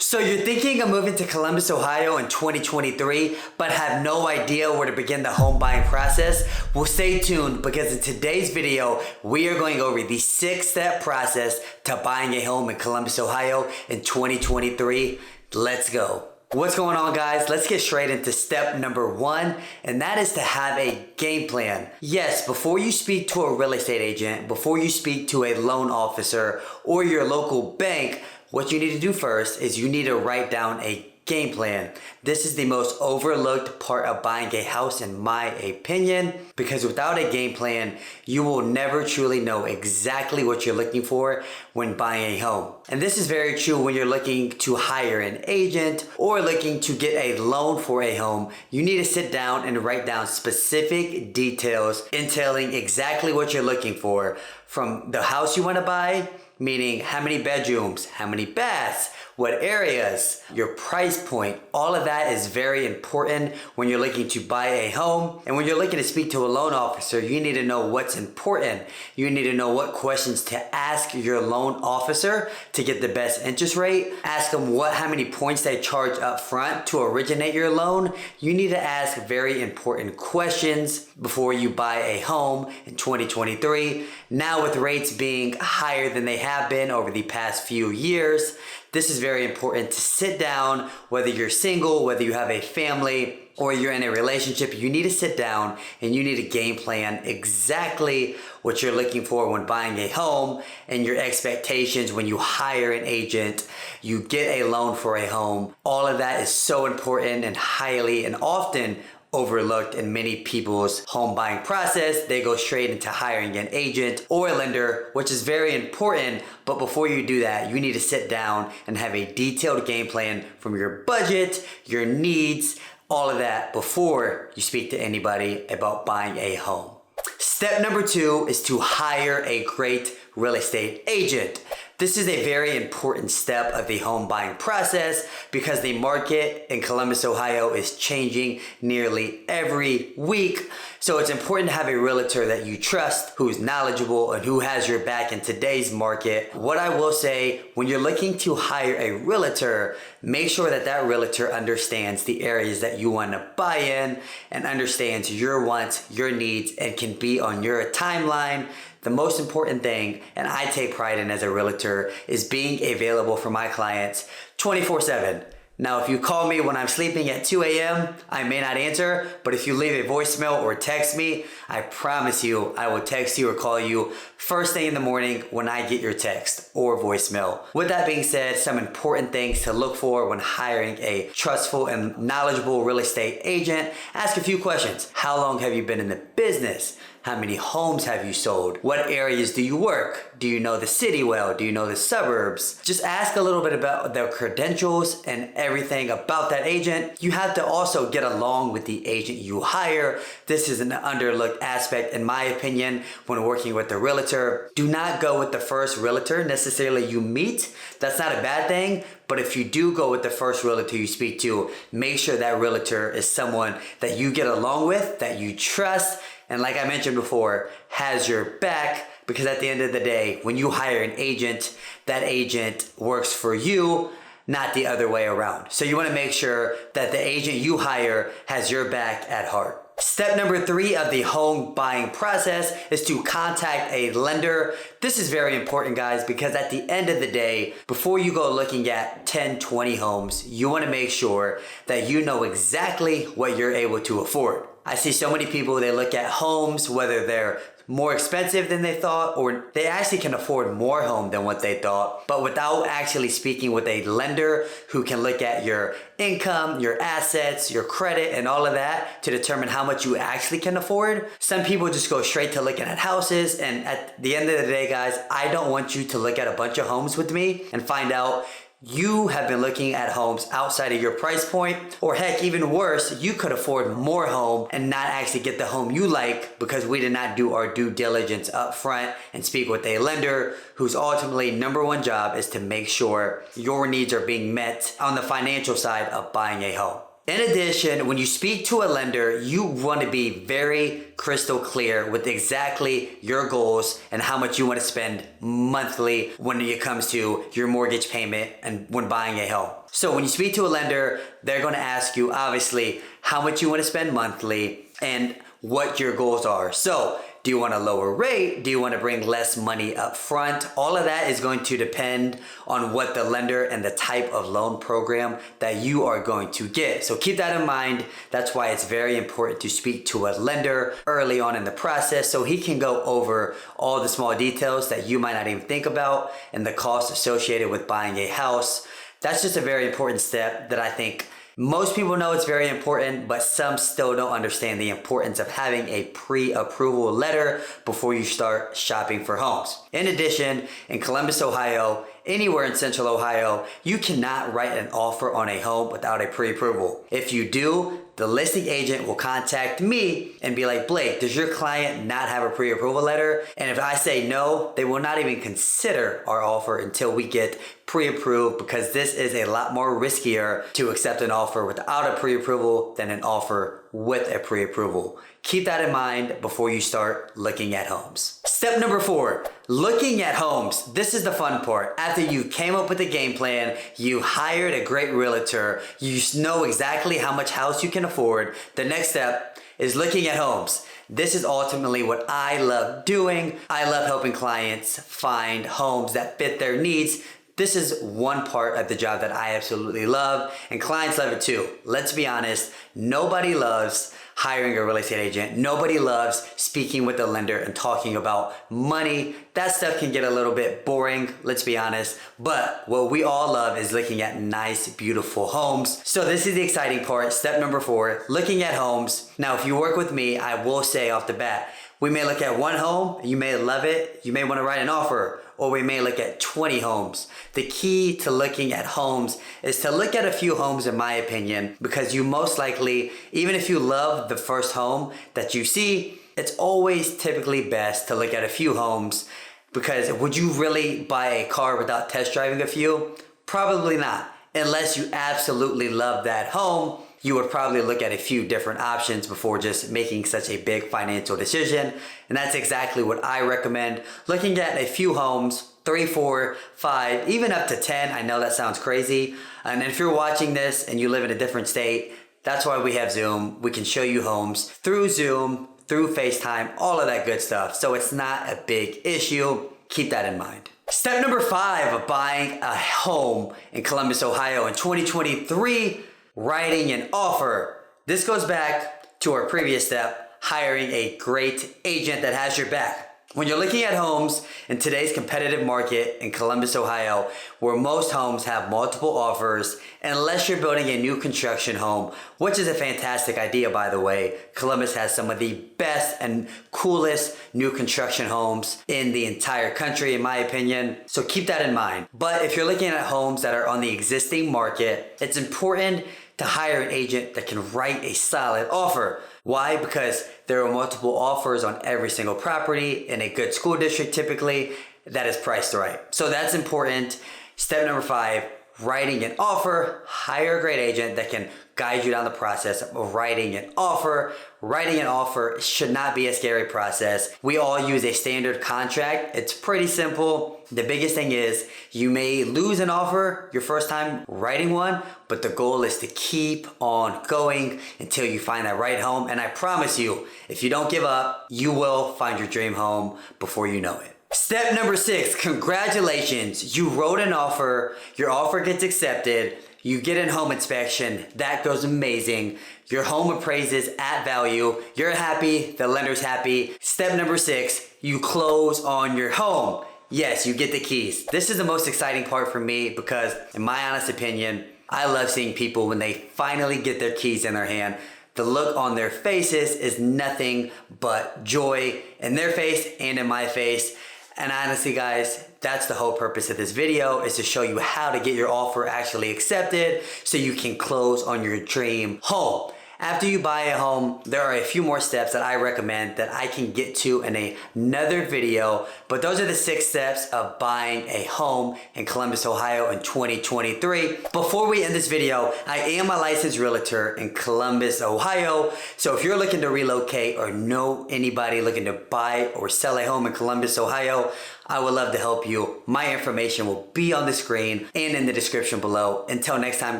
So you're thinking of moving to Columbus, Ohio in 2023, but have no idea where to begin the home buying process? Well, stay tuned because in today's video, we are going over the 6-step process to buying a home in Columbus, Ohio in 2023. Let's go. What's going on, guys? Let's get straight into step number 1, and that is to have a game plan. Yes, before you speak to a real estate agent, before you speak to a loan officer or your local bank, what you need to do first is you need to write down a game plan. This is the most overlooked part of buying a house in my opinion, because without a game plan, you will never truly know exactly what you're looking for when buying a home. And this is very true when you're looking to hire an agent or looking to get a loan for a home. You need to sit down and write down specific details entailing exactly what you're looking for from the house you want to buy, meaning how many bedrooms, how many baths, what areas, your price point. All of that is very important when you're looking to buy a home. And when you're looking to speak to a loan officer, you need to know what's important. You need to know what questions to ask your loan officer to get the best interest rate. Ask them how many points they charge up front to originate your loan. You need to ask very important questions before you buy a home in 2023. Now, with rates being higher than they have been over the past few years, this is very important to sit down, whether you're single, whether you have a family, or you're in a relationship. You need to sit down and you need to game plan exactly what you're looking for when buying a home and your expectations when you hire an agent, you get a loan for a home. All of that is so important and highly and often overlooked in many people's home buying process. They go straight into hiring an agent or a lender, which is very important. But before you do that, you need to sit down and have a detailed game plan from your budget, your needs, all of that before you speak to anybody about buying a home. Step number 2 is to hire a great real estate agent. This is a very important step of the home buying process because the market in Columbus, Ohio is changing nearly every week. So it's important to have a realtor that you trust, who's knowledgeable and who has your back in today's market. What I will say, when you're looking to hire a realtor, make sure that that realtor understands the areas that you want to buy in and understands your wants, your needs, and can be on your timeline. The most important thing, and I take pride in as a realtor, is being available for my clients 24/7. Now, if you call me when I'm sleeping at 2 a.m., I may not answer, but if you leave a voicemail or text me, I promise you I will text you or call you first thing in the morning when I get your text or voicemail. With that being said, some important things to look for when hiring a trustful and knowledgeable real estate agent. Ask a few questions. How long have you been in the business? How many homes have you sold? What areas do you work? Do you know the city well? Do you know the suburbs? Just ask a little bit about their credentials and everything about that agent. You have to also get along with the agent you hire. This is an underlooked aspect in my opinion when working with a realtor. Do not go with the first realtor necessarily you meet. That's not a bad thing. But if you do go with the first realtor you speak to, make sure that realtor is someone that you get along with, that you trust, and like I mentioned before, has your back, because at the end of the day, when you hire an agent, that agent works for you, not the other way around. So you want to make sure that the agent you hire has your back at heart. Step number 3 of the home buying process is to contact a lender. This is very important, guys, because at the end of the day, before you go looking at 10, 20 homes, you want to make sure that you know exactly what you're able to afford. I see so many people, they look at homes, whether they're more expensive than they thought, or they actually can afford more home than what they thought, but without actually speaking with a lender who can look at your income, your assets, your credit, and all of that to determine how much you actually can afford. Some people just go straight to looking at houses, and at the end of the day, guys, I don't want you to look at a bunch of homes with me and find out you have been looking at homes outside of your price point, or heck, even worse, you could afford more home and not actually get the home you like because we did not do our due diligence up front and speak with a lender whose ultimately number 1 job is to make sure your needs are being met on the financial side of buying a home. In addition, when you speak to a lender, you want to be very crystal clear with exactly your goals and how much you want to spend monthly when it comes to your mortgage payment and when buying a home. So when you speak to a lender, they're going to ask you, obviously, how much you want to spend monthly and what your goals are. So do you want a lower rate? Do you want to bring less money up front? All of that is going to depend on what the lender and the type of loan program that you are going to get. So keep that in mind. That's why it's very important to speak to a lender early on in the process so he can go over all the small details that you might not even think about and the costs associated with buying a house. That's just a very important step that I think most people know it's very important, but some still don't understand the importance of having a pre-approval letter before you start shopping for homes. In addition, in Columbus, Ohio, anywhere in Central Ohio, you cannot write an offer on a home without a pre-approval. If you do, the listing agent will contact me and be like, Blake, does your client not have a pre-approval letter? And if I say no, they will not even consider our offer until we get pre-approved, because this is a lot more riskier to accept an offer without a pre-approval than an offer with a pre-approval. Keep that in mind before you start looking at homes. Step number 4, looking at homes. This is the fun part. After you came up with a game plan, you hired a great realtor, you know exactly how much house you can afford, the next step is looking at homes. This is ultimately what I love doing. I love helping clients find homes that fit their needs. This is one part of the job that I absolutely love, and clients love it too. Let's be honest, nobody loves hiring a real estate agent. Nobody loves speaking with a lender and talking about money. That stuff can get a little bit boring, let's be honest. But what we all love is looking at nice, beautiful homes. So this is the exciting part. Step number 4, looking at homes. Now, if you work with me, I will say off the bat, we may look at one home, you may love it, you may want to write an offer, or we may look at 20 homes. The key to looking at homes is to look at a few homes, in my opinion, because you most likely, even if you love the first home that you see, it's always typically best to look at a few homes, because would you really buy a car without test driving a few? Probably not. Unless you absolutely love that home, you would probably look at a few different options before just making such a big financial decision. And that's exactly what I recommend. Looking at a few homes, 3, 4, 5, even up to 10. I know that sounds crazy. And if you're watching this and you live in a different state, that's why we have Zoom. We can show you homes through Zoom, through FaceTime, all of that good stuff. So it's not a big issue. Keep that in mind. Step number 5 of buying a home in Columbus, Ohio in 2023, writing an offer. This goes back to our previous step, hiring a great agent that has your back. When you're looking at homes in today's competitive market in Columbus, Ohio, where most homes have multiple offers, unless you're building a new construction home, which is a fantastic idea, by the way. Columbus has some of the best and coolest new construction homes in the entire country, in my opinion. So keep that in mind. But if you're looking at homes that are on the existing market, it's important to hire an agent that can write a solid offer. Why? Because there are multiple offers on every single property in a good school district typically that is priced right. So that's important. Step number 5, writing an offer. Hire a great agent that can guide you down the process of writing an offer. Writing an offer should not be a scary process. We all use a standard contract. It's pretty simple. The biggest thing is you may lose an offer your first time writing one, but the goal is to keep on going until you find that right home. And I promise you, if you don't give up, you will find your dream home before you know it. Step number 6, congratulations. You wrote an offer, your offer gets accepted, you get a home inspection, that goes amazing. Your home appraises at value, you're happy, the lender's happy. Step number 6, you close on your home. Yes, you get the keys. This is the most exciting part for me because, in my honest opinion, I love seeing people when they finally get their keys in their hand. The look on their faces is nothing but joy in their face and in my face. And honestly, guys, that's the whole purpose of this video, is to show you how to get your offer actually accepted so you can close on your dream home. After you buy a home, there are a few more steps that I recommend that I can get to in another video, but those are the 6 steps of buying a home in Columbus, Ohio in 2023. Before we end this video, I am a licensed realtor in Columbus, Ohio, so if you're looking to relocate or know anybody looking to buy or sell a home in Columbus, Ohio, I would love to help you. My information will be on the screen and in the description below. Until next time,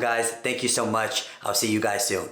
guys, thank you so much. I'll see you guys soon.